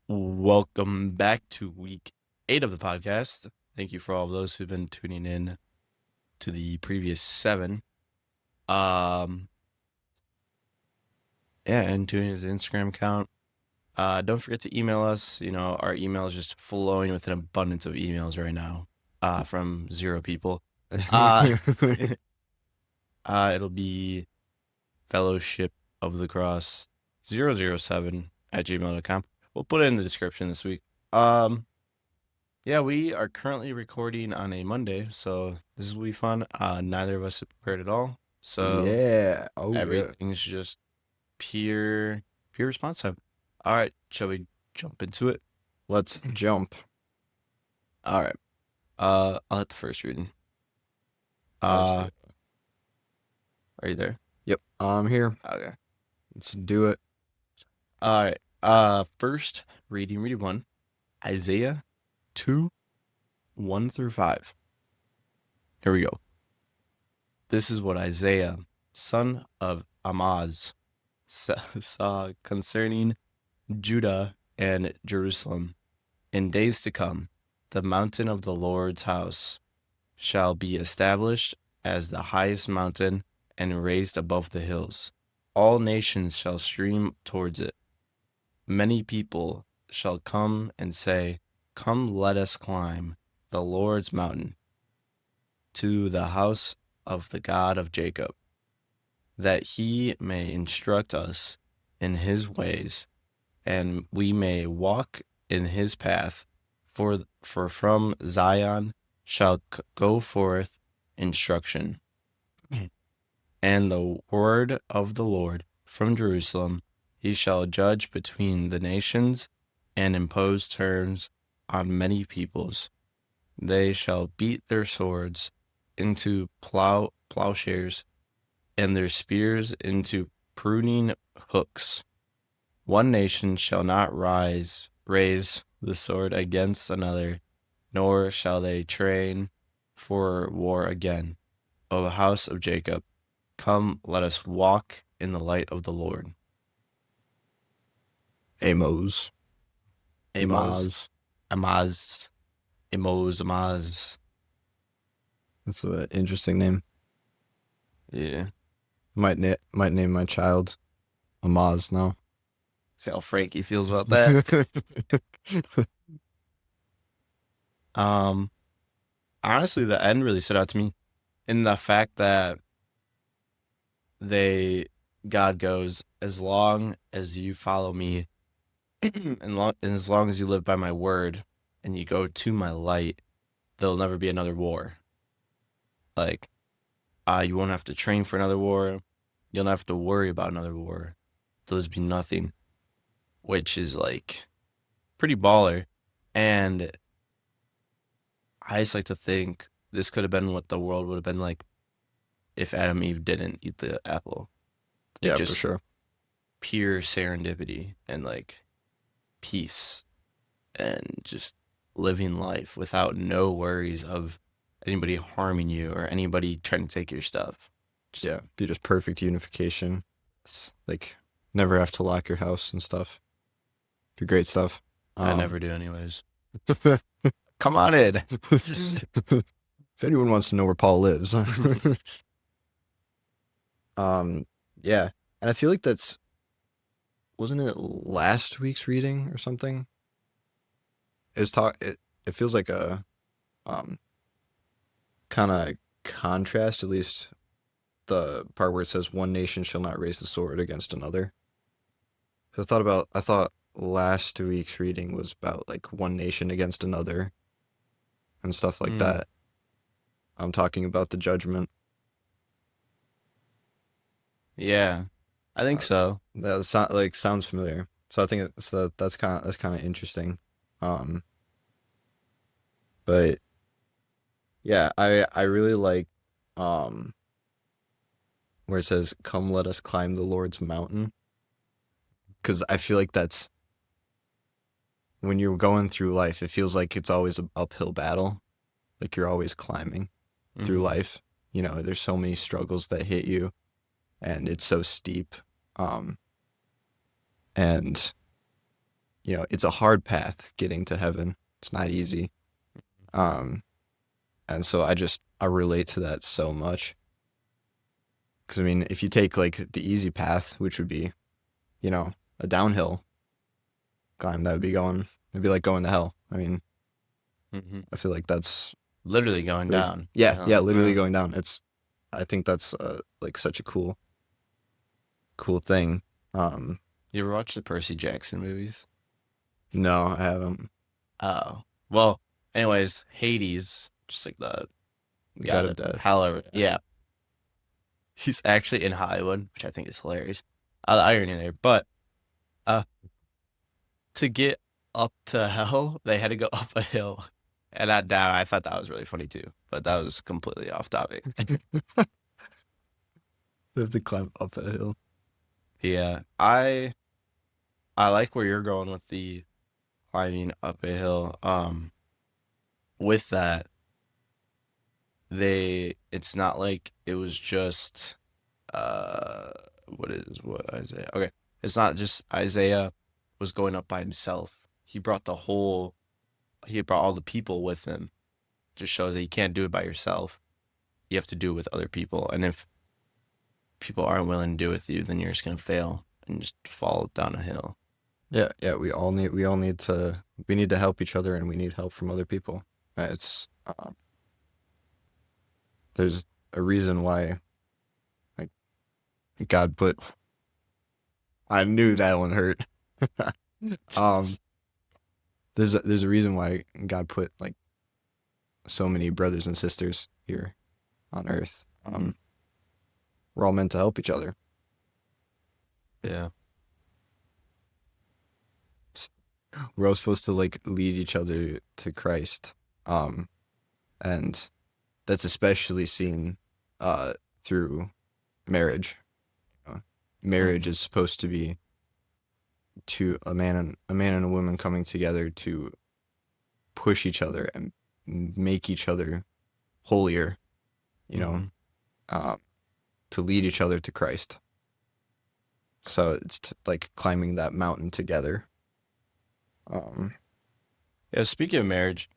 Welcome back to week 8 of the podcast. Thank you for all of those who've been tuning in to the previous 7. Um, and tuning in to the Instagram account. Don't forget to email us. Our email is just flowing with an abundance of emails right now from 0 people. It'll be fellowship of the cross 007 at gmail.com. We'll put it in the description this week. Yeah, we are currently recording on a Monday, so this will be fun. Neither of us have prepared at all, so Yeah. Oh, yeah. everything's just pure response time. All right, shall we jump into it? Let's jump. All right. I'll hit the first reading. Let's do it. Are you there? Yep, I'm here. Okay. Let's do it. All right. First reading 1, Isaiah 2, 1 through 5. Here we go. This is what Isaiah, son of Amoz, saw concerning Judah and Jerusalem. In days to come, the mountain of the Lord's house shall be established as the highest mountain and raised above the hills. All nations shall stream towards it. Many people shall come and say, "Come, let us climb the Lord's mountain, to the house of the God of Jacob, that he may instruct us in his ways, and we may walk in his path. For from Zion shall go forth instruction, and the word of the Lord from Jerusalem. He shall judge between the nations and impose terms on many peoples. They shall beat their swords into plowshares and their spears into pruning hooks. One nation shall not raise the sword against another, nor shall they train for war again. O house of Jacob, come, let us walk in the light of the Lord. Amos. Amos. Amaz. Amaz. That's an interesting name. Yeah. Might name my child Amaz now. See how Frankie feels about that. Honestly, the end really stood out to me in the fact that God goes, as long as you follow me and as long as you live by my word and you go to my light, there'll never be another war. Like, you won't have to train for another war. You'll not have to worry about another war. There'll just be nothing, which is like pretty baller. And I just like to think this could have been what the world would have been like if Adam and Eve didn't eat the apple. Like, Yeah, just for sure. pure serendipity and like peace and just living life without no worries of anybody harming you or anybody trying to take your stuff. Yeah, be just perfect unification. Like, never have to lock your house and stuff. Be great stuff. I never do anyways. Come on in. If anyone wants to know where Paul lives. Yeah. And I feel like wasn't it last week's reading or something? It feels like a kind of contrast, at least the part where it says one nation shall not raise the sword against another. I thought last week's reading was about like one nation against another and stuff like that. I'm talking about the judgment. Yeah, I think so. That sounds familiar. So I think that's kind of interesting. But yeah, I really like where it says, "Come, let us climb the Lord's mountain," because I feel like that's when you're going through life, it feels like it's always an uphill battle. Like you're always climbing through life. You know, there's so many struggles that hit you, and it's so steep. And it's a hard path getting to heaven. It's not easy. Um, and so I relate to that so much. Because I mean, if you take like the easy path, which would be, a downhill climb, it'd be like going to hell. I mean, Hmm. I feel like that's Literally going pretty, down. yeah, Yeah. yeah, literally Yeah. going down. I think that's like such a cool thing. Um, You ever watch the Percy Jackson movies? no, I haven't. Oh, well. Anyways, Hades, just like the God god of of Death. hell. Yeah. Yeah, he's actually in Hollywood, which I think is hilarious. The irony there, but uh, to get up to hell, they had to go up a hill and not down. I thought that was really funny too, but that was completely off topic. They have to climb up a hill. Yeah, I like where you're going with the climbing up a hill. With that, it's not like it was just uh what Isaiah? Okay, it's not just Isaiah was going up by himself. He brought all the people with him. Just shows that you can't do it by yourself. You have to do it with other people. And if people aren't willing to do it with you, then you're just gonna fail and just fall down a hill. Yeah, yeah, we need to help each other and we need help from other people. It's there's a reason why like God put I knew that one hurt. Um there's a reason why God put like so many brothers and sisters here on earth. Mhm. We're all meant to help each other. Yeah. We're all supposed to like lead each other to Christ. Um and that's especially seen uh through marriage. Uh, Marriage Mhm. is supposed to be a man and a woman coming together to push each other and make each other holier, you know, Mhm. uh, to lead each other to Christ. So it's like climbing that mountain together. Um, Yeah, speaking of marriage,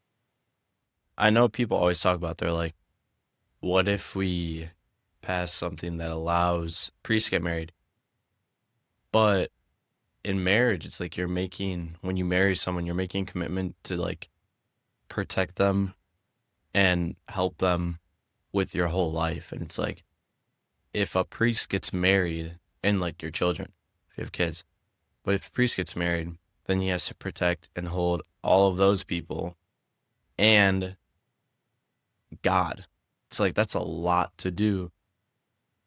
I know people always talk about they're like, what if we pass something that allows priests to get married? But in marriage, it's like when you marry someone, you're making commitment to like protect them and help them with your whole life. And it's like, if a priest gets married, and like your children, if you have kids, but if a priest gets married, then he has to protect and hold all of those people and God. It's like, that's a lot to do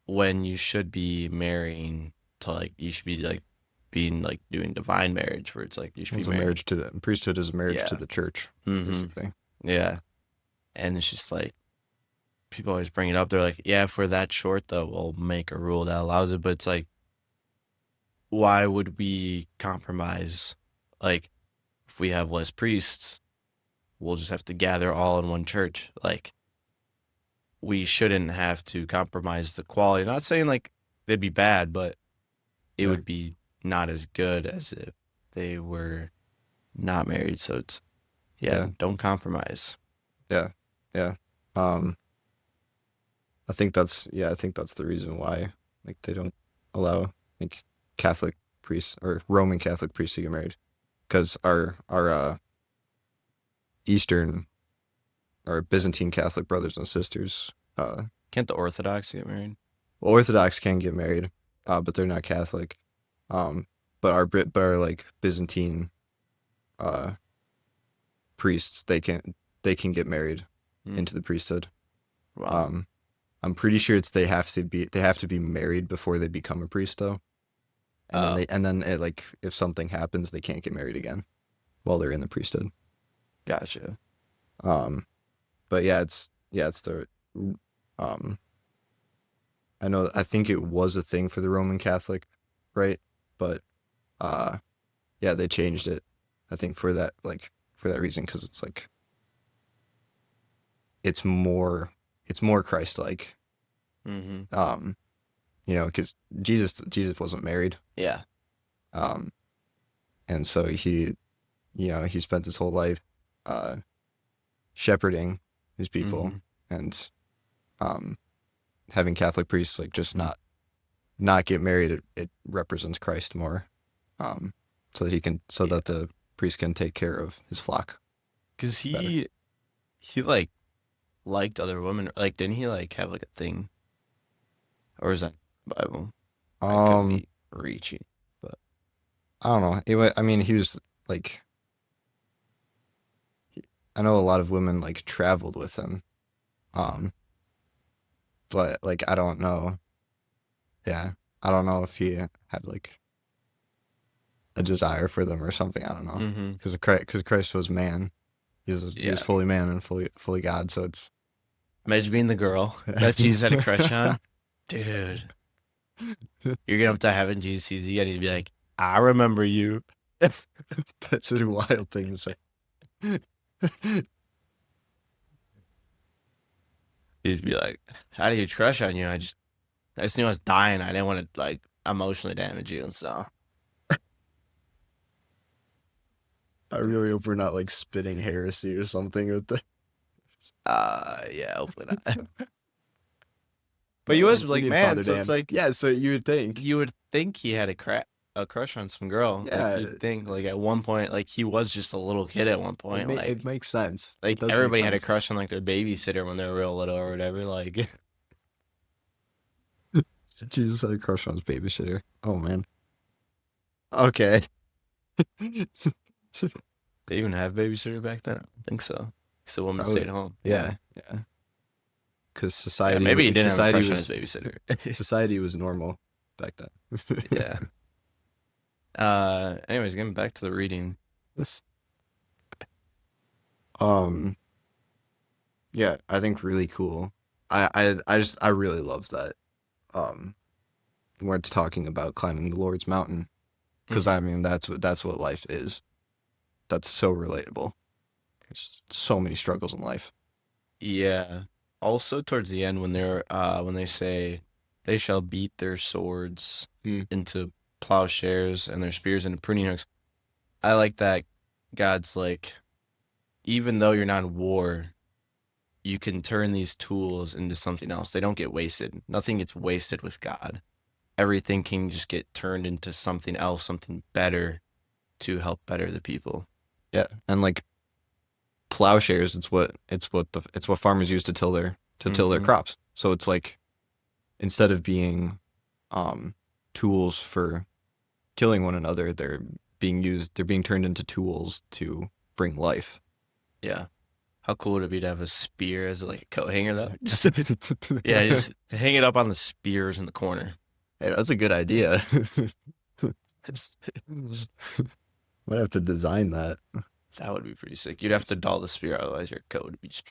when you should be marrying to like, you should be like being like doing divine marriage where it's like you should be it's a marrying. marriage to the priesthood is a marriage to Yeah. the church, Hmm. basically. Yeah. And it's just like, people always bring it up. They're like, yeah, if we're that short, though, we'll make a rule that allows it. But it's like, why would we compromise? Like, if we have less priests, we'll just have to gather all in one church. Like, we shouldn't have to compromise the quality. Not saying like they'd be bad, but it Yeah, would be not as good as if they were not married. So it's, yeah, yeah, don't compromise. yeah, yeah. Um, I think that's the reason why like they don't allow like Catholic priests or Roman Catholic priests to get married because our Eastern or Byzantine Catholic brothers and sisters, Can't the Orthodox get married? Orthodox can get married, but they're not Catholic. Um, but our like Byzantine uh priests they can get married Hmm. into the priesthood. Wow. Um, I'm pretty sure it's they have to be married before they become a priest though. Oh, And then it, like if something happens, they can't get married again while they're in the priesthood. gotcha. Um, but yeah, it's the um I think it was a thing for the Roman Catholic, right? But uh yeah, they changed it. I think for that reason because it's like it's it's more Christ-like. Hmm. Cuz Jesus wasn't married. Yeah. Um and so he spent his whole life uh, shepherding these people, and um, having Catholic priests like just not get married. It represents Christ more, so that the priest can take care of his flock. Because better. he like liked other women. Like, didn't he like have like a thing? Or is that Bible? I could be reaching, but I don't know. I mean, he was like, I know a lot of women like traveled with him, but like I don't know. Yeah, I don't know if he had like a desire for them or something. I don't know. Because Christ was man. He was fully man and fully God. So it's imagine being the girl that Jesus had a crush on, dude. You're gonna have to heaven. Jesus sees you, and he'd be like, "I remember you." That's a wild thing to say. He'd be like, "How do you crush on you? I just knew I was dying. I didn't want to like emotionally damage you and stuff." I really hope we're not like spitting heresy or something with the. Yeah, hopefully not. But he was like, man, so it's like, yeah. So you would think he had a crush on some girl. Yeah. Like, you'd think like at one point, like he was just a little kid at one point. It makes sense. Like everybody had a crush on like their babysitter when they were real little or whatever. Like, Jesus had a crush on his babysitter. Oh man. Okay. they even have babysitter back then? I don't think so. So women stayed home. Yeah. Because society. Yeah, maybe he didn't have a crush on his babysitter. Society was normal back then. Yeah. Anyways, getting back to the reading. Yeah, I think really cool. I really love that. Where it's talking about climbing the Lord's mountain, because I mean that's what life is. That's so relatable. There's so many struggles in life. Yeah. Also, towards the end, when they say they shall beat their swords into plowshares and their spears into pruning hooks, I like that God's like, even though you're not in war, you can turn these tools into something else. They don't get wasted. Nothing gets wasted with God. Everything can just get turned into something else, something better to help better the people. Yeah, and like plowshares, it's what farmers use to till their crops. So it's like, instead of being tools for killing one another, they're being turned into tools to bring life. Yeah. How cool would it be to have a spear as like a coat hanger though? Yeah, just hang it up on the spears in the corner. Hey, that's a good idea. Might have to design that. That would be pretty sick. You'd have to dull the spear, otherwise your coat would be just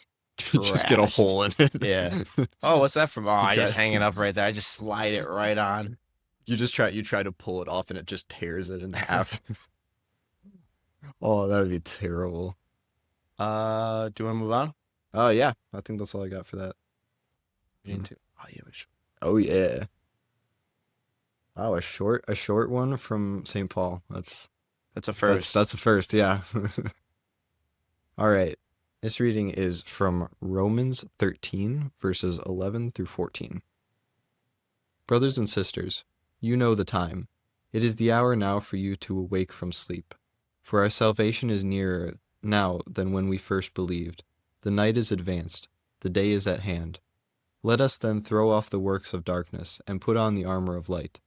get a hole in it. Yeah. Oh, what's that from? Oh, I just hang it up right there. I just slide it right on. You try to pull it off and it just tears it in half. Oh, that would be terrible. Do you want to move on? Oh yeah, I think that's all I got for that. Oh yeah. Oh, a short one from St. Paul. That's a first. That's a first, yeah. All right. This reading is from Romans 13, verses 11 through 14. Brothers and sisters, you know the time. It is the hour now for you to awake from sleep. For our salvation is nearer now than when we first believed. The night is advanced. The day is at hand. Let us then throw off the works of darkness and put on the armor of light.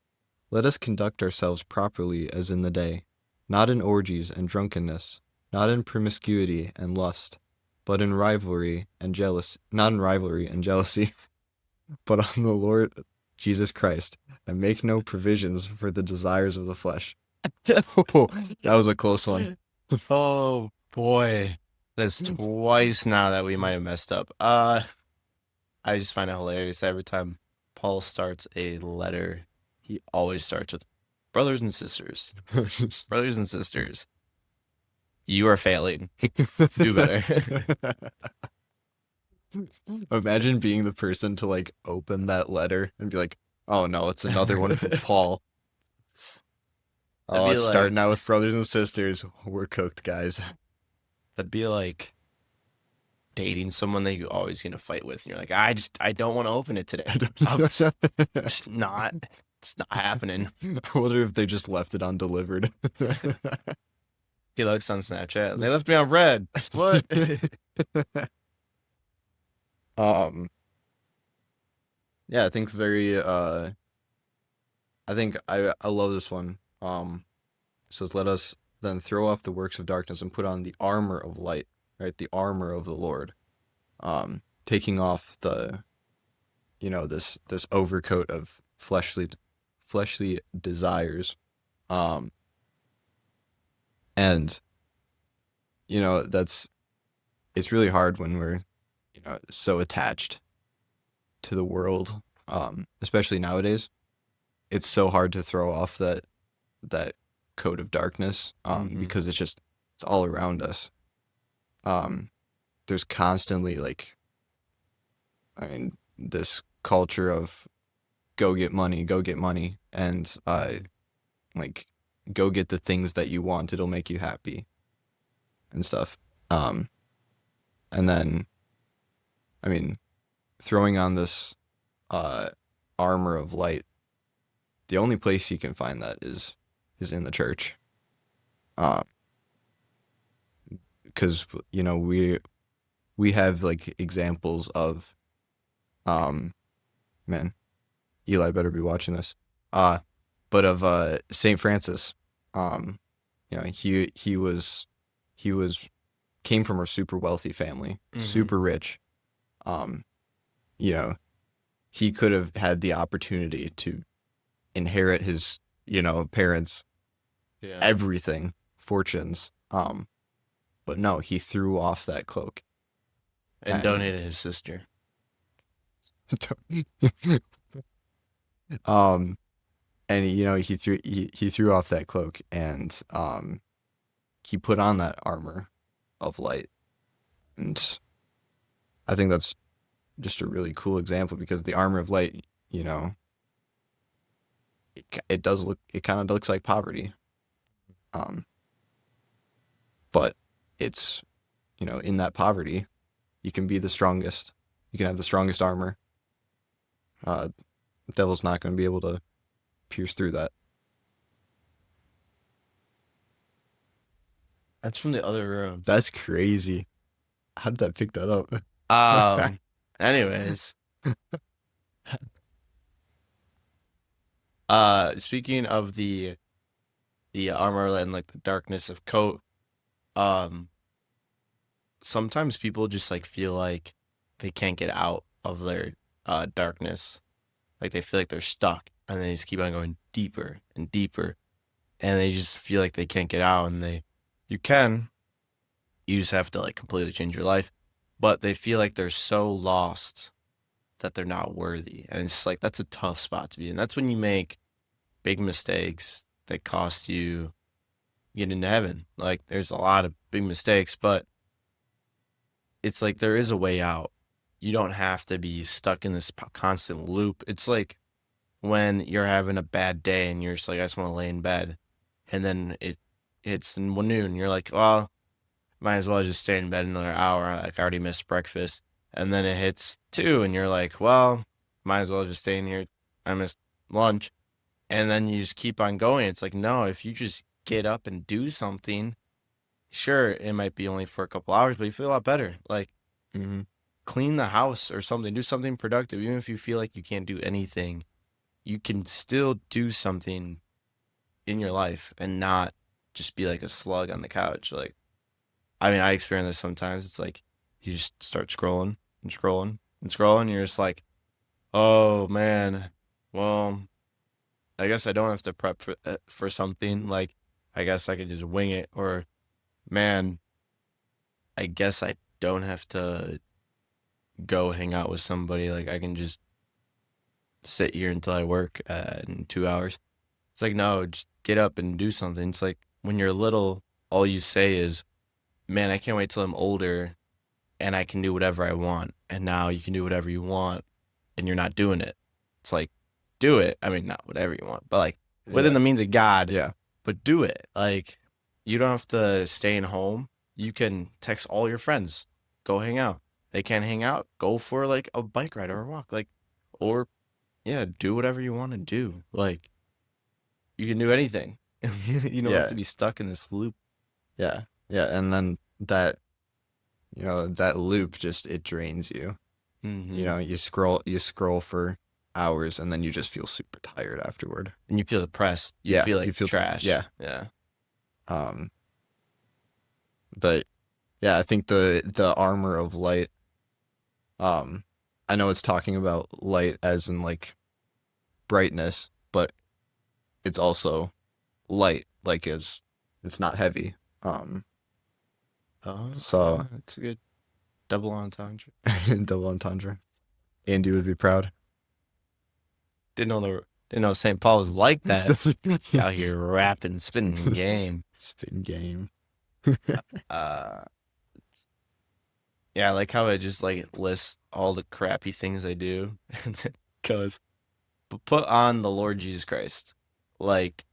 Let us conduct ourselves properly as in the day, not in orgies and drunkenness, not in promiscuity and lust, but in rivalry and jealousy, not in rivalry and jealousy, but on the Lord Jesus Christ, and make no provisions for the desires of the flesh. Oh, that was a close one. Oh boy, that's twice now that we might have messed up. I just find it hilarious. Every time Paul starts a letter, he always starts with brothers and sisters. Brothers and sisters, you are failing. Do better. Imagine being the person to like open that letter and be like, oh no, it's another one from Paul. That'd Oh, be it's starting like out with brothers and sisters. We're cooked, guys. that'd be like dating someone that you're always gonna fight with. And you're like, I don't want to open it today. I'm just not. It's not happening. I wonder if they just left it undelivered. He looks on Snapchat. They left me on red. What? um, yeah, I think it's very I think I love this one. It says, "Let us then throw off the works of darkness and put on the armor of light." Right, the armor of the Lord. Taking off the, this overcoat of fleshly desires. Um, and that's it's really hard when we're so attached to the world. Especially nowadays, it's so hard to throw off that coat of darkness, Mhm. because it's all around us. There's constantly, like, I mean, this culture of go get money, and like, go get the things that you want, it'll make you happy and stuff. Um, and then, I mean, throwing on this uh armor of light, the only place you can find that is in the church. Because we have, like, examples of, man, Eli better be watching this. But of Saint Francis. Um, he was came from a super wealthy family, Mhm. super rich. Um, you know, he could have had the opportunity to inherit his, parents' Yeah. everything, fortunes. But no, he threw off that cloak And donated his sister. um and he threw off that cloak, and he put on that armor of light. And I think that's just a really cool example, because the armor of light, it kind of looks like poverty. But it's, in that poverty, you can be the strongest. You can have the strongest armor. The devil's not going to be able to pierce through that. That's from the other room. That's crazy. How did that pick that up? Anyways, speaking of the armor and like the darkness of coat, sometimes people just like feel like they can't get out of their darkness. Like they feel like they're stuck, and they just keep on going deeper and deeper, and they just feel like they can't get out. And you just have to like completely change your life, but they feel like they're so lost that they're not worthy, and it's just like that's a tough spot to be in. That's when you make big mistakes that cost you get into heaven. Like there's a lot of big mistakes, but it's like there is a way out. You don't have to be stuck in this constant loop. It's like when you're having a bad day and you're just like, I just want to lay in bed, and then it's noon. You're like, well, might as well just stay in bed another hour. Like I already missed breakfast, and then it hits 2, and you're like, well, might as well just stay in here. I missed lunch, and then you just keep on going. It's like, no, if you just get up and do something, sure, it might be only for a couple hours, but you feel a lot better. Like Mm-hmm. clean the house or something, do something productive. Even if you feel like you can't do anything, you can still do something in your life and not just be like a slug on the couch. Like, I mean, I experience this sometimes. It's like you just start scrolling and scrolling and scrolling. And you're just like, oh man, well, I guess I don't have to prep for something. Like, I guess I could just wing it. Or, man, I guess I don't have to go hang out with somebody. Like, I can just sit here until I work in 2 hours. It's like, no, just get up and do something. It's like when you're little, all you say is, man, I can't wait till I'm older and I can do whatever I want. And now you can do whatever you want and you're not doing it. It's like, do it. I mean, not whatever you want, but like within Yeah. the means of God, Yeah. but do it. Like, you don't have to stay in home. You can text all your friends, go hang out. They can't hang out, go for like a bike ride or a walk, like, or yeah, do whatever you want to do. Like, you can do anything. You don't have Yeah, to be stuck in this loop. yeah, yeah. And then that, that loop just it drains you. Hmm. You scroll for hours and then you just feel super tired afterward. And you feel depressed. You Yeah, feel you like feel trash. yeah. Yeah. Um, but yeah, I think the armor of light. Um, I know it's talking about light as in like brightness, but it's also light, like it's not heavy. Um, Oh, so it's a good double entendre. double entendre. Andy would be proud. Didn't know St. Paul was like that. Spin Out here rapping, spinning game. game. Uh, yeah, I like how it just like lists all the crappy things I do, and then goes, but put on the Lord Jesus Christ. Like,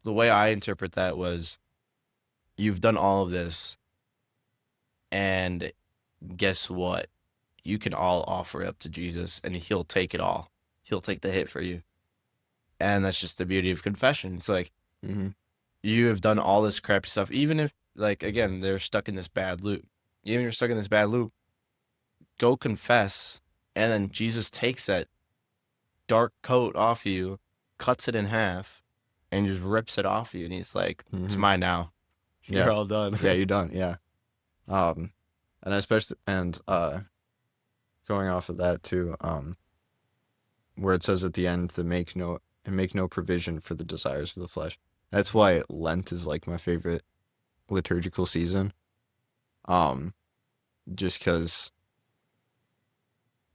the way I interpret that was, you've done all of this, and guess what? You can all offer it up to Jesus, and He'll take it all. He'll take the hit for you, and that's just the beauty of confession. It's like, Hmm. you have done all this crappy stuff, even if, like, again, they're stuck in this bad loop. Even if you're stuck in this bad loop, go confess, and then Jesus takes that dark coat off you, cuts it in half, and just rips it off you, and He's like, "It's Hmm. mine now. You're Yeah, all done." yeah, you're done. Yeah. Um, and especially going off of that too, where it says at the end to make no provision for the desires of the flesh. That's why Lent is like my favorite liturgical season. Um, just because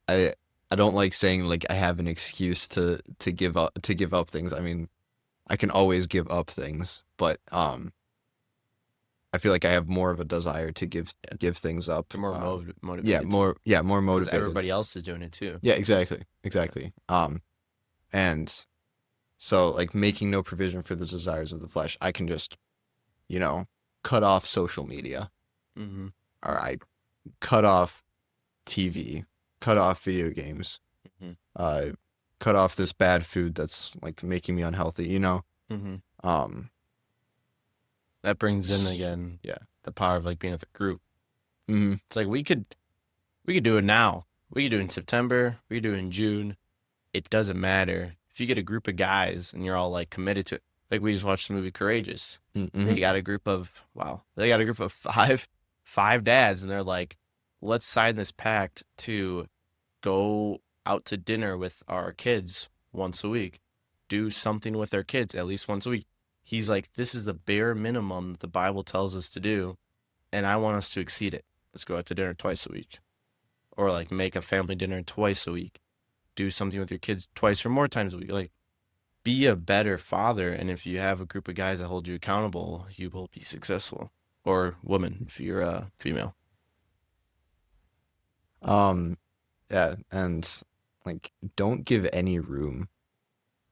I I don't like saying like I have an excuse to give up things. I mean, I can always give up things, but I feel like I have more of a desire to Yeah, give things up. you're more Yeah, motivated to, more because motivated. everybody else is doing it too. Yeah, exactly. And so like making no provision for the desires of the flesh, I can just, you know, cut off social media, Mm-hmm. or I cut off TV, cut off video games, Mm-hmm. uh, cut off this bad food that's like making me unhealthy, you know? Mm-hmm. Um, That brings in again yeah. the power of like being with a group. Hmm. It's like we could do it now. We could do it in September. We could do it in June. It doesn't matter. If you get a group of guys and you're all like committed to it, like we just watched the movie Courageous. Hmm. They got a group of They got a group of five dads, and they're like, let's sign this pact to go out to dinner with our kids once a week. Do something with our kids at least once a week. He's like, this is the bare minimum that the Bible tells us to do, and I want us to exceed it. Let's go out to dinner twice a week, or like make a family dinner twice a week. Do something with your kids twice or more times a week. Like, be a better father, and if you have a group of guys that hold you accountable, you will be successful. Or woman, if you're a female. Um, yeah, and like don't give any room.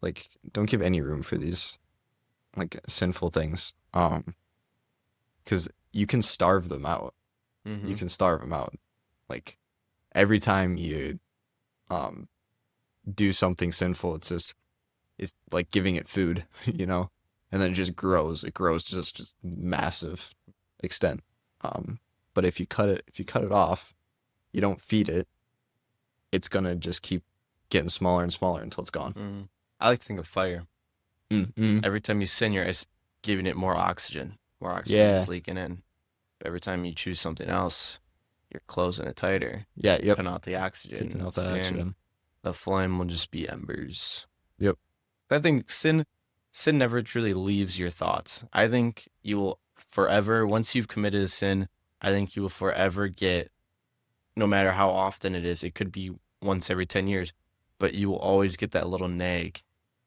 Like don't give any room for these like sinful things. Because you can starve them out. You Mm-hmm. can starve them out. Like every time you um do something sinful, it's like giving it food, you know, and then it just grows. It grows to just massive extent. Um, but if you cut it off, you don't feed it. It's gonna just keep getting smaller and smaller until it's gone. Mm-hmm. I like to think of fire. Mm-mm. Every time you sin, you're giving it more oxygen. More oxygen Yeah, is leaking in. But every time you choose something else, you're closing it tighter. yeah, You're yep. cutting out the Taking oxygen. out that Soon oxygen. the flame will just be embers. Yep. I think sin never truly leaves your thoughts. I think you will forever, once you've committed a sin, I think you will forever get, no matter how often it is, it could be once every 10 years, but you will always get that little nag,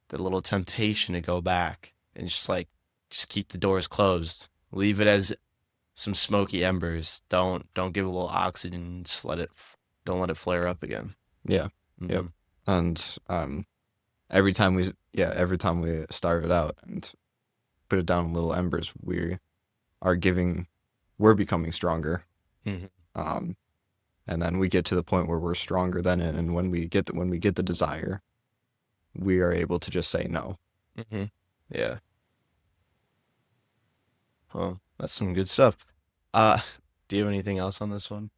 that little temptation to go back. And it's just like, just keep the doors closed. Leave it as some smoky embers. Don't give it a little oxygen. Just don't let it flare up again. Yeah, Hmm. yep. And every time we starve it out, and put it down in little embers, we're becoming stronger. Mhm. Um, and then we get to the point where we're stronger than it, and when we get the desire, we are able to just say no. Mhm. Yeah. Well, that's some good stuff. Uh, do you have anything else on this one?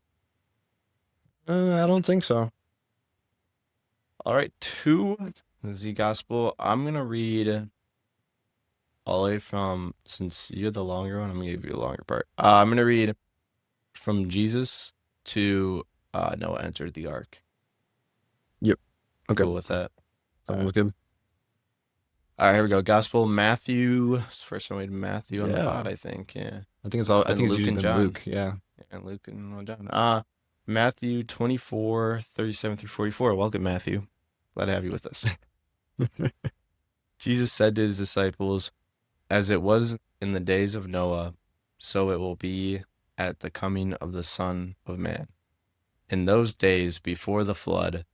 I don't think so. All right, 2 is the gospel. I'm gonna read all the way from, since you're the longer one, I'm gonna give you the longer part. I'm gonna read from Jesus to Noah entered the ark. Yep. Okay. Cool with that? All Sounds right. good. All right, here we go. Gospel Matthew. It's the first time we had Matthew on the Yeah. pod, I think. Yeah. I think it's Been Luke usually and been John. Luke. Yeah. And Luke and John. Matthew 24:37 through 44. Welcome, Matthew. Glad to have you with us. Jesus said to his disciples, as it was in the days of Noah, so it will be at the coming of the Son of Man. In those days before the flood,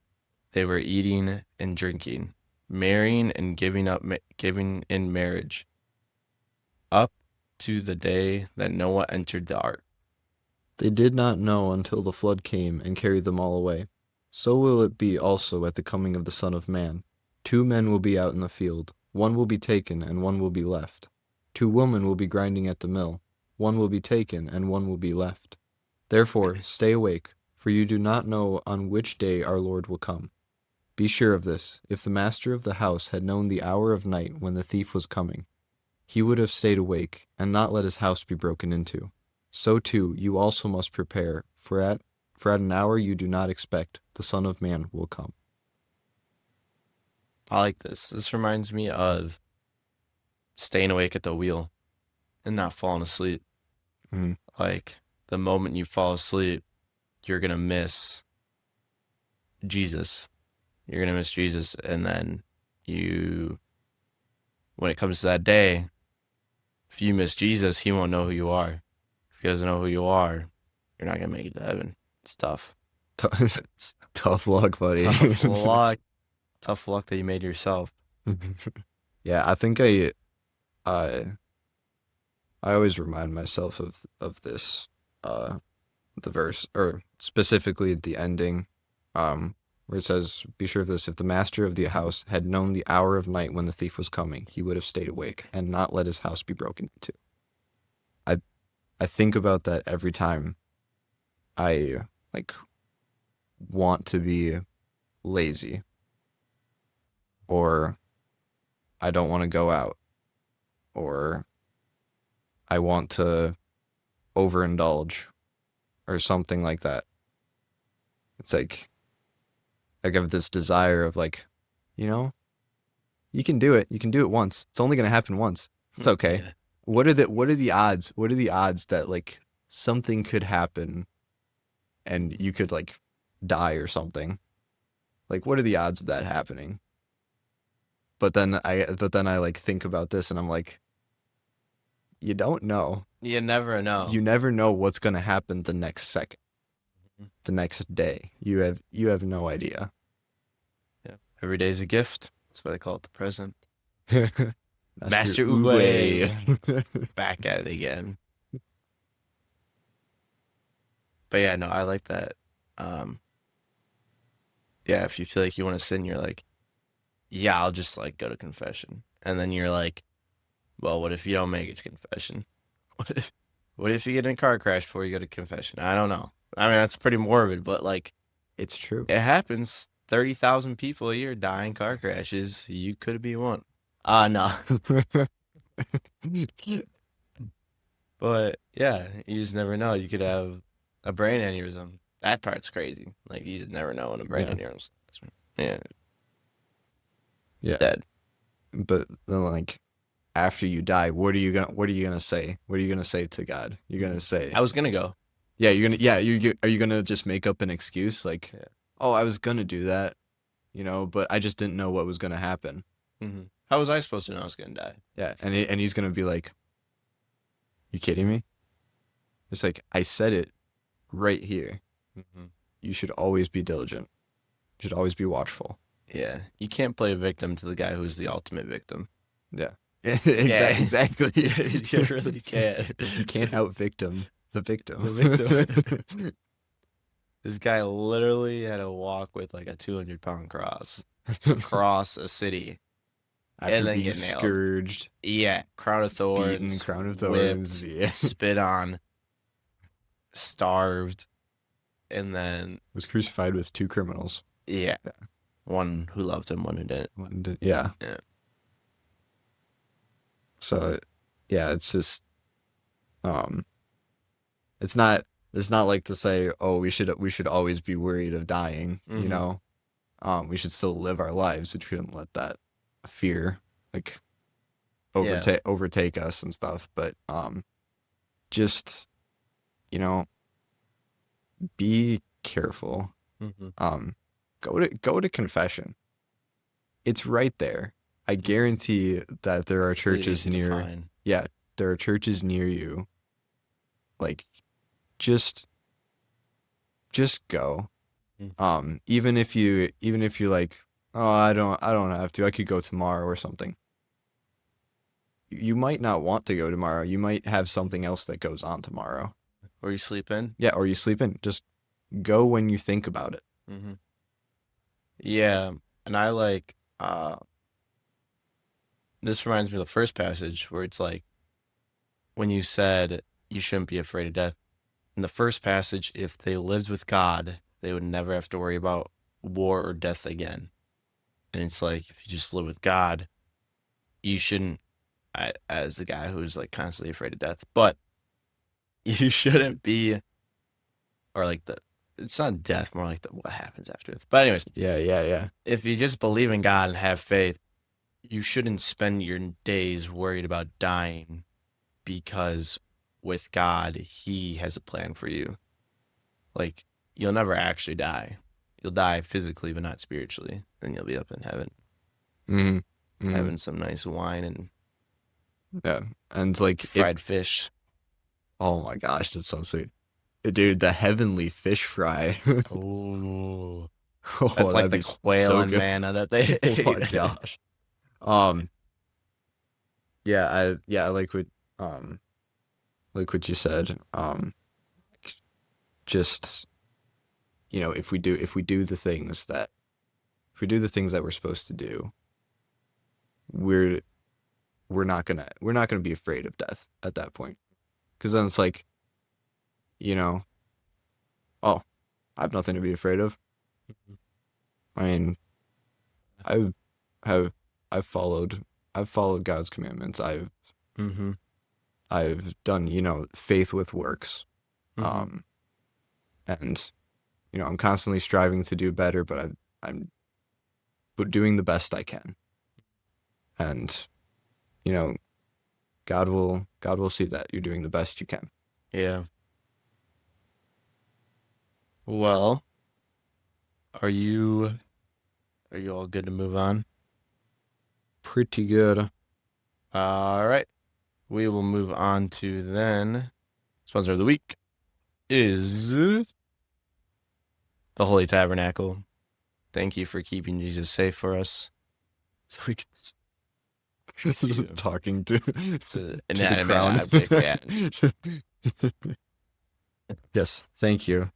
they were eating and drinking, marrying and giving in marriage, up to the day that Noah entered the ark. They did not know until the flood came and carried them all away. So will it be also at the coming of the Son of Man. 2 men will be out in the field, one will be taken and one will be left. 2 women will be grinding at the mill, one will be taken and one will be left. Therefore, stay awake, for you do not know on which day our Lord will come. Be sure of this, if the master of the house had known the hour of night when the thief was coming, he would have stayed awake and not let his house be broken into. So too, you also must prepare, for at an hour you do not expect, the Son of Man will come. I like this. This reminds me of staying awake at the wheel and not falling asleep. Mhm. Like, the moment you fall asleep, you're going to miss Jesus. You're going to miss Jesus. And then when it comes to that day, if you miss Jesus, he won't know who you are. If he doesn't know who you are, you're not going to make it to heaven. It's tough. It's tough luck, buddy. Tough luck. Tough luck that you made yourself. Yeah, I think I always remind myself of this, the verse, or specifically the ending, where it says, "Be sure of this: if the master of the house had known the hour of night when the thief was coming, he would have stayed awake and not let his house be broken into." I think about that every time I like want to be lazy, or I don't want to go out, or I want to overindulge, or something like that. It's like I have this desire of like, you know, you can do it. You can do it once. It's only gonna happen once. It's okay. Yeah. What are the odds? What are the odds that like something could happen and you could like die or something? Like, what are the odds of that happening? But then I like think about this and I'm like, you don't know. You never know. You never know what's gonna happen the next second, the next day. You have no idea. Yeah. Every day's a gift. That's why they call it the present. Master Oogway. Back at it again. But yeah, no, I like that. Yeah, if you feel like you want to sin, you're like, yeah, I'll just like go to confession. And then you're like, well, what if you don't make it to confession? What if you get in a car crash before you go to confession? I don't know. I mean, that's pretty morbid, but like It's true. it happens. 30,000 people a year die in car crashes. You could be one. No. But yeah, you just never know. You could have a brain aneurysm. That part's crazy. Like you just never know when a brain Yeah. aneurysm. Yeah, Yeah. dead. But then like after you die, what are you gonna say? What are you gonna say to God? You're gonna say, I was gonna go. yeah, are you gonna just make up an excuse like, Yeah. oh, I was gonna do that, but I just didn't know what was gonna happen. Mm-hmm. How was I supposed to know I was gonna die? Yeah, and he's gonna be like, you kidding me? It's like, I said it right here. Mm-hmm. You should always be diligent. You should always be watchful. Yeah, you can't play a victim to the guy who's the ultimate victim. Yeah. Exactly. You really can't. You can't out victim the victim. The victim. This guy literally had to walk with like a 200-pound cross across a city After and then being get nailed. scourged, Yeah, crown of thorns, beaten, crown of whipped, thorns. Yeah, spit on, starved, and then was crucified with two criminals. yeah, Yeah. one who loved him, one who didn't. Yeah. Yeah. So, yeah, it's just, it's not like to say, oh, we should always be worried of dying. You Mhm. know, we should still live our lives. We shouldn't let that fear like overtake us and stuff. But just be careful. Mm-hmm. Go to confession. It's right there. I guarantee that there are churches near. Yeah, there are churches near you. Like, just go. Even if you like, oh, I don't have to. I could go tomorrow or something. You might not want to go tomorrow. You might have something else that goes on tomorrow. Or you sleep in. Yeah, or you sleep in. Just go when you think about it. Mm-hmm. Yeah, and I like this reminds me of the first passage where it's like when you said you shouldn't be afraid of death. In the first passage, if they lived with God, they would never have to worry about war or death again. And it's like if you just live with God, you shouldn't, as the guy who's like constantly afraid of death, but you shouldn't be, or like it's not death, more like what happens after death. But anyways, yeah. if you just believe in God and have faith, you shouldn't spend your days worried about dying, because with God, He has a plan for you. Like, you'll never actually die. You'll die physically, but not spiritually. Then you'll be up in heaven, having some nice wine and and like fried fish. Oh my gosh, that sounds sweet, dude. The heavenly fish fry. Oh, that's like the quail so and good. manna that they ate. Oh my gosh. I like what you said. Just if we do the things that we're supposed to do, we're not gonna be afraid of death at that point, because then it's like, oh, I have nothing to be afraid of. I mean, I've followed God's commandments. I've done, faith with works. And I'm constantly striving to do better, but I'm doing the best I can. And God will see that you're doing the best you can. Yeah. Well, are you all good to move on? Pretty good. All right. We will move on to then. Sponsor of the week is the Holy Tabernacle. Thank you for keeping Jesus safe for us, so we can talking to inanimate the crown. object. Yeah. Yes. Thank you.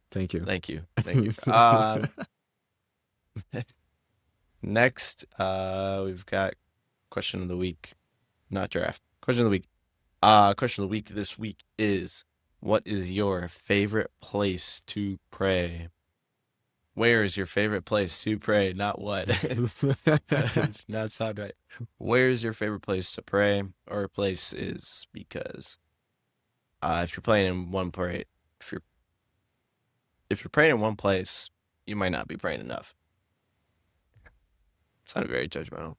Next, we've got question of the week, not draft. Question of the week. Question of the week this week is: what is your favorite place to pray? Where is your favorite place to pray? Not what. Not sound right. Where is your favorite place to pray, or place is? Because if you're praying in one place, if you're praying in one place, you might not be praying enough. It sounded very judgmental.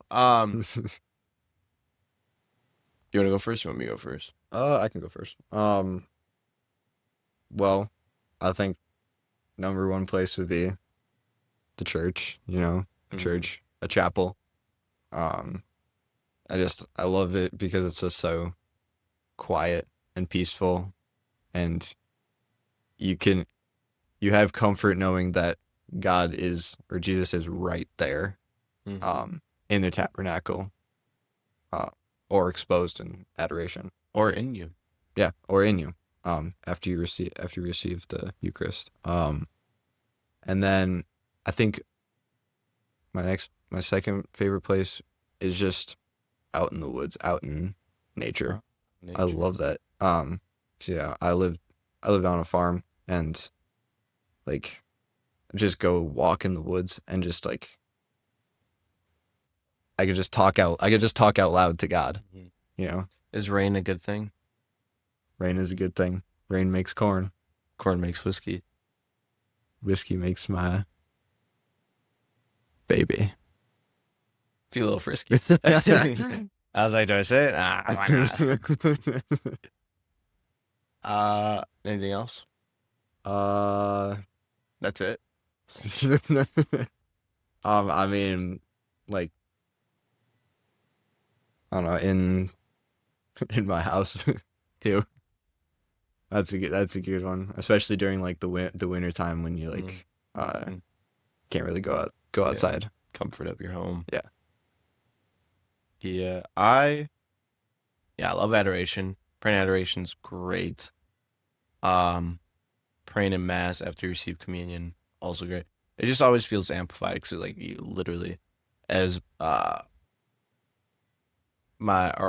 You want to go first? Or you want me to go first? I can go first. Well, I think number one place would be the church. Church, a chapel. I love it because it's just so quiet and peaceful, and you have comfort knowing that God is, or Jesus is, right there, in the tabernacle. or exposed in adoration. or in you. Yeah, or in you. After you receive the Eucharist. And then I think my second favorite place is just out in the woods, out in nature. I Nature. love that. So yeah, I lived on a farm, and like just go walk in the woods and just like I could just talk out loud to God, Mhm. you know. Is rain a good thing? Rain is a good thing. Rain makes corn. Corn makes whiskey. Whiskey makes my baby. Feel a little frisky. I was like, do I say it? Why not? Anything else? uh That's it. I mean, like, I don't know, in my house too. That's a good one, especially during like the winter time when you like Mhm. can't really go Yeah. outside. Comfort of your home. Yeah. Yeah. I love adoration. Praying adoration's great. Praying in mass after you receive communion, also great. It just always feels amplified because like you literally, as our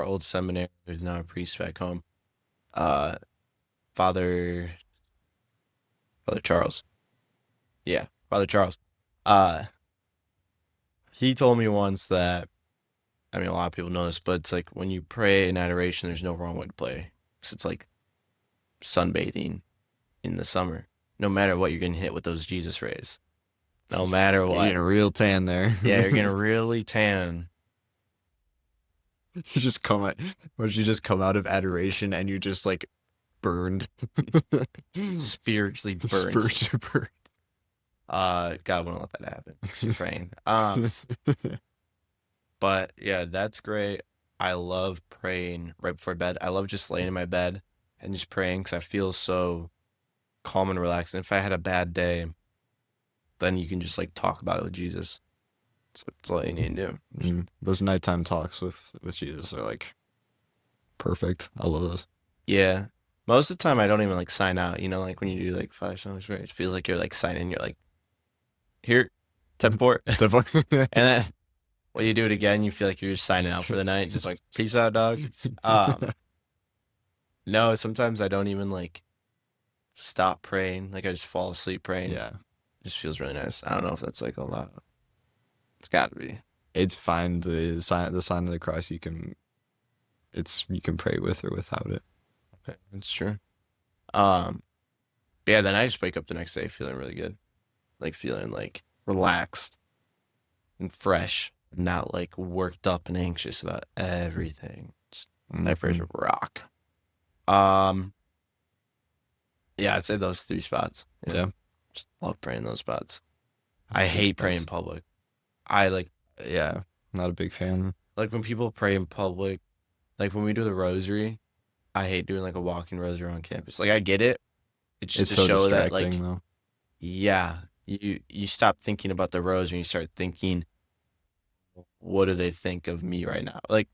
old seminary, there's now a priest back home, uh Father Charles. Yeah, Father Charles. Uh he told me once that, I mean, a lot of people know this, but it's like when you pray in adoration, there's no wrong way to pray. Because it's like sunbathing in the summer. No matter what, you're getting hit with those Jesus rays. No matter You're what. getting a real tan there. Yeah, you're getting really tan. You just come out. Once you just come out of adoration and you just like burned, Spiritually burned. spiritually burned. God wouldn't let that happen. 'Cause you're praying. But yeah, that's great. I love praying right before bed. I love just laying in my bed and just praying because I feel so calm and relaxed. And if I had a bad day, then you can just like talk about it with Jesus. That's all you need to do. Those nighttime talks with Jesus are like perfect. I love those. Yeah. Most of the time, I don't even like sign out. Like when you do like 5 songs, right? It feels like you're like signing. You're like, here, 10-4. And then when you do it again, you feel like you're just signing out for the night. Just like, peace out, dog. No, sometimes I don't even like stop praying. Like I just fall asleep praying. Yeah, It just feels really nice. I don't know if that's like a lot. It's got to be. it's fine. The sign of the cross you can pray with or without it. Okay, that's true. But yeah, then I just wake up the next day feeling really good. Like feeling like relaxed and fresh, not like worked up and anxious about everything. Just that prayers rock. Yeah, I'd say those 3 spots. Yeah. Just love praying those spots. I hate praying in public. Yeah, not a big fan. Like when people pray in public, like when we do the rosary, I hate doing like a walking rosary on campus. Like I get it. It's just It's to so show that distracting like, though. yeah, you stop thinking about the rosary and you start thinking, what do they think of me right now? Like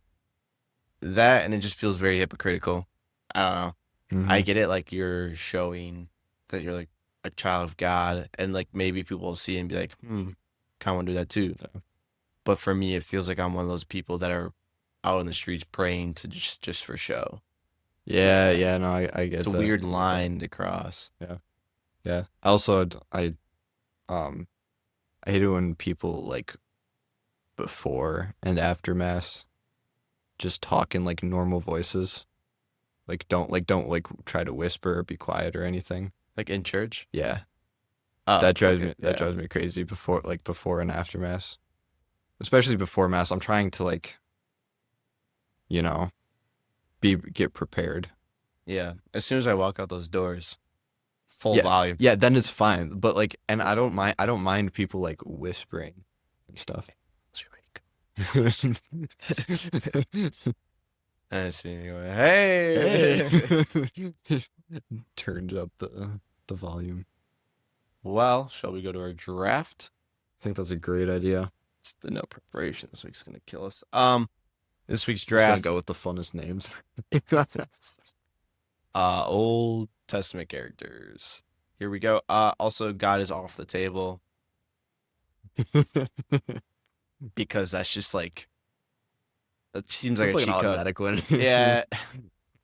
that, and it just feels very hypocritical. I don't know. I get it, like you're showing that you're like a child of God, and like maybe people will see and be like, kind of want to do that too. Yeah. But for me, it feels like I'm one of those people that are out in the streets praying to just for show. Yeah, no, I get It's a that. weird line to cross. Yeah. Also, I hate it when people like before and after mass just talk in like normal voices. Don't try to whisper or be quiet or anything. Like in church. Yeah. Oh, That drives okay, me that yeah. drives me crazy before and after mass. Especially before mass, I'm trying to like get prepared. Yeah. As soon as I walk out those doors, full Yeah. volume. Yeah, then it's fine. But like, and I don't mind people like whispering and stuff. I see you going, hey. Turned up the volume. Well, shall we go to our draft? I think that's a great idea. It's the no preparation this week's gonna kill us. This week's Just gonna draft. go with the funnest names. Old Testament characters. Here we go. Also, God is off the table because that's just like that seems like That's a like an cheat code. automatic win. Yeah,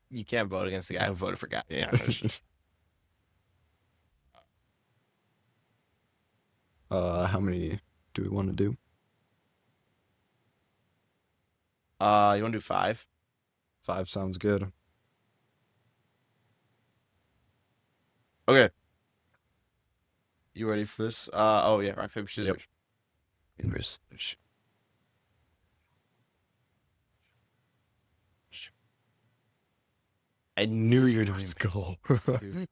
you can't vote against the guy who voted for God. Yeah. How many do we want to do? You want to do 5? 5 sounds good. Okay. You ready for this? Oh yeah, rock paper scissors. Yep. Scissors. I knew you were doing Let's it. go. Dude.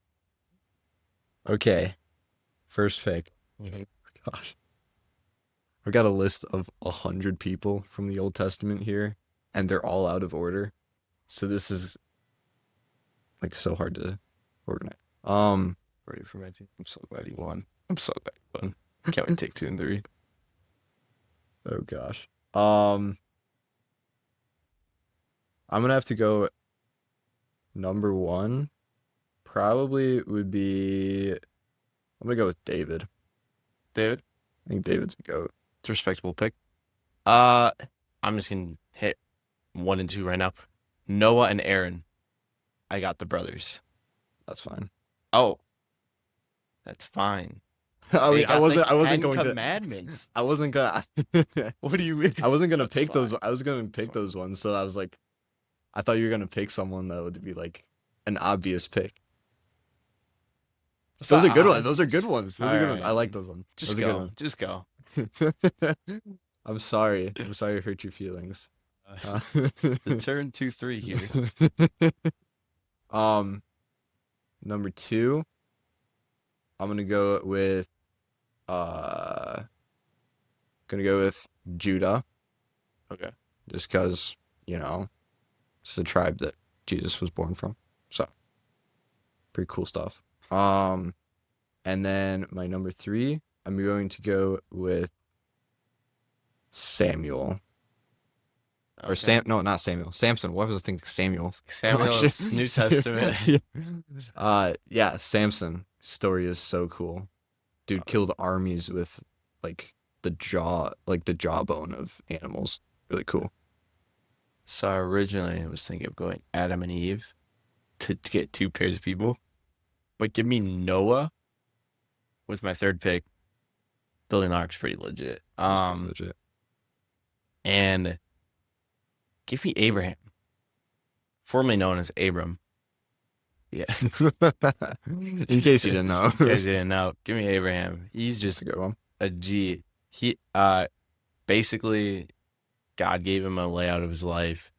Okay. First pick. Gosh. I've got a list of 100 people from the Old Testament here, and they're all out of order. So this is like so hard to organize. Ready for my team. I'm so glad you won. I'm so glad you won. Can't wait to take 2 and 3. Oh gosh. I'm gonna have to go number 1. Probably would be I'm gonna go with David. David, I think David's a goat. it's a respectable pick. I'm just gonna hit 1 and 2 right now. Noah and Aaron. I got the brothers. That's fine. Oh, that's fine. I They mean, got the I wasn't 10 going to. commandments. I wasn't gonna. What do you mean? I wasn't gonna That's pick those. fine. I was gonna pick those ones. So I was like, I thought you were gonna pick someone that would be like an obvious pick. It's Those not are good ones. obvious. Those are good ones. Those are good ones. Alright. I like those ones. Just Those are go. Just go. good ones. I'm sorry. I'm sorry to hurt your feelings. The turn 2-3 here. Number 2. I'm gonna go with uh Judah, Okay. just because, it's the tribe that Jesus was born from. So pretty cool stuff. And then my number 3, I'm going to go with Samuel. Or Okay. no, not Samuel. Samson. What was I thinking? Samuel. Samuel is New Testament. Yeah, Samson story is so cool. Dude killed armies with like the jawbone of animals. Really cool. So originally I was thinking of going Adam and Eve to get 2 pairs of people. But give me Noah with my 3rd pick. Building the Ark's pretty legit. That's pretty legit. And give me Abraham, formerly known as Abram. Yeah. In case you didn't know. In case you didn't know, give me Abraham. He's That's just a good one. a G. He basically God gave him a layout of his life.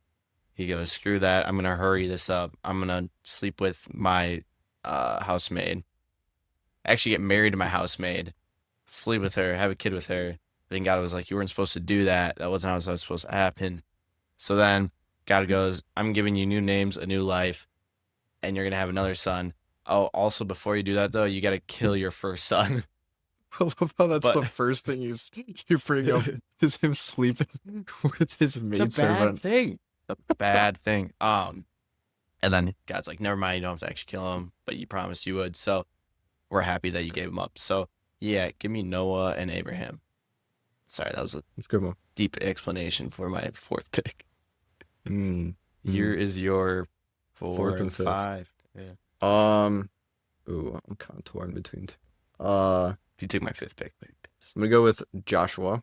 He goes, screw that. I'm gonna hurry this up. I'm gonna sleep with my housemaid. Actually get married to my housemaid, sleep with her, have a kid with her. Then God was like, you weren't supposed to do that. That wasn't how it was supposed to happen. So then God goes, I'm giving you new names, a new life, and you're gonna have another son. Oh, also before you do that though, you gotta kill your first son. I love how that's the But- first thing you bring up is him sleeping with his maid It's a bad servant. thing. It's a bad thing. And then God's like, never mind, you don't have to actually kill him, but you promised you would. So we're happy that you gave him up. So yeah, give me Noah and Abraham. Sorry, that was a It's a good one. deep explanation for my 4th pick. Mm. Here is your 4 Fourth and and fifth. 5. Yeah. Ooh, I'm kind of torn between 2. If you took my 5th pick, maybe. I'm gonna go with Joshua.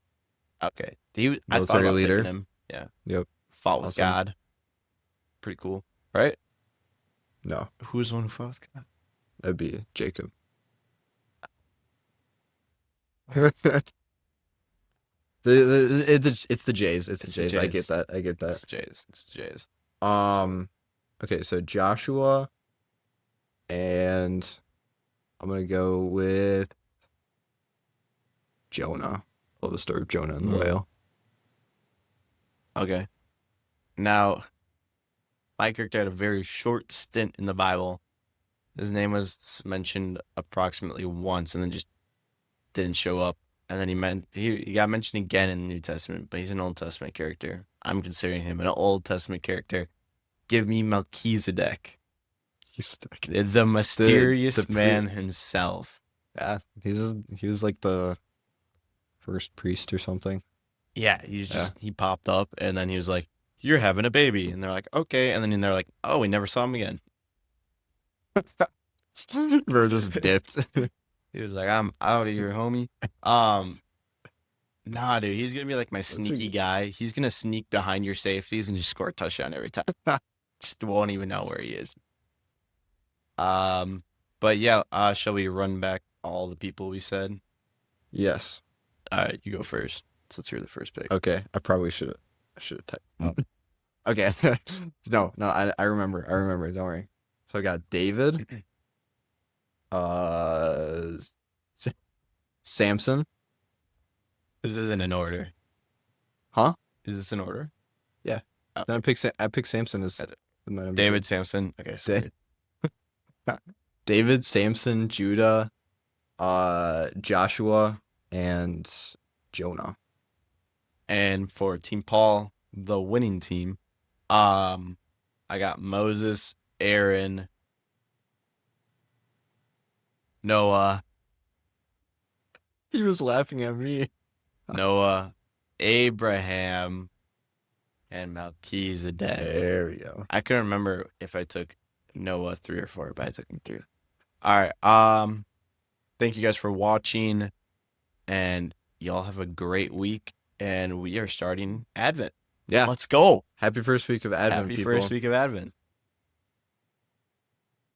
Okay. I thought Military about leader. picking him. Yeah. Yep. Fought with Awesome. God. Pretty cool. Right? No, Who's the one who fought with God? that'd be Jacob. It's the Jays. It's the It's the Jays. I Jays. get that. I get It's that. the Jays. It's the Jays. Okay, so Joshua, and I'm gonna go with Jonah. Love the story of Jonah and the Mm. whale. Okay. Now, my character had a very short stint in the Bible. His name was mentioned approximately once and then just didn't show up. And then he got mentioned again in the New Testament, but he's an Old Testament character. I'm considering him an Old Testament character. Give me Melchizedek, the mysterious man himself. Yeah, he was like the first priest or something. Yeah, he popped up, and then he was like, "You're having a baby," and they're like, "Okay," and then they're like, "Oh, we never saw him again." Bro just dipped. He was like, "I'm out of here, homie." Nah, dude, he's gonna be like my sneaky guy. He's gonna sneak behind your safeties and just score a touchdown every time. Just won't even know where he is. But yeah, shall we run back all the people we said? Yes. All right, you go first. So let's hear the first pick. Okay, I probably should have typed. Okay, no, I remember. Don't worry. So I got David, Samson. This isn't in order. Huh? Is this in order? Yeah. Oh. Then I picked Samson as my number David, 2. Samson. Okay, so David, Samson, Judah, Joshua, and Jonah. and for Team Paul, the winning team, I got Moses, Aaron, Noah, He was laughing at me. Noah, Abraham, and Melchizedek. There we go. I couldn't remember if I took Noah 3 or 4, but I took him 3. All right. Thank you guys for watching, and y'all have a great week. And we are starting Advent. Yeah. Let's go. Happy first week of Advent, Happy people. first week of Advent.